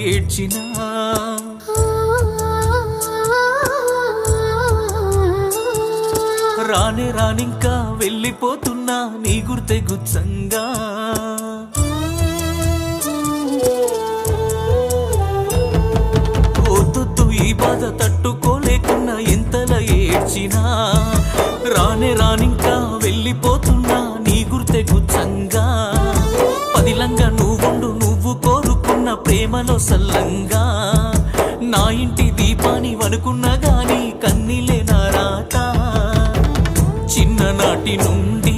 ఏడ్చినా రానే రానింకా వెళ్ళిపోతున్నా నీ గుర్తే గుచ్చంగా ఓతొత్తు ఈ బాధ తట్టుకోలేకున్నా ఎంతలా ఏడ్చినా రానే రానింకా వెళ్ళిపోతున్నా నీ గుర్తే గుచ్చంగా పదిలంగా నువ్వుండు నువ్వు కోరుకున్న ప్రేమలో సల్లంగా నా ఇంటి దీపాని వనుకున్నా గాని కన్నీలే నా రాత చిన్ననాటి నుండి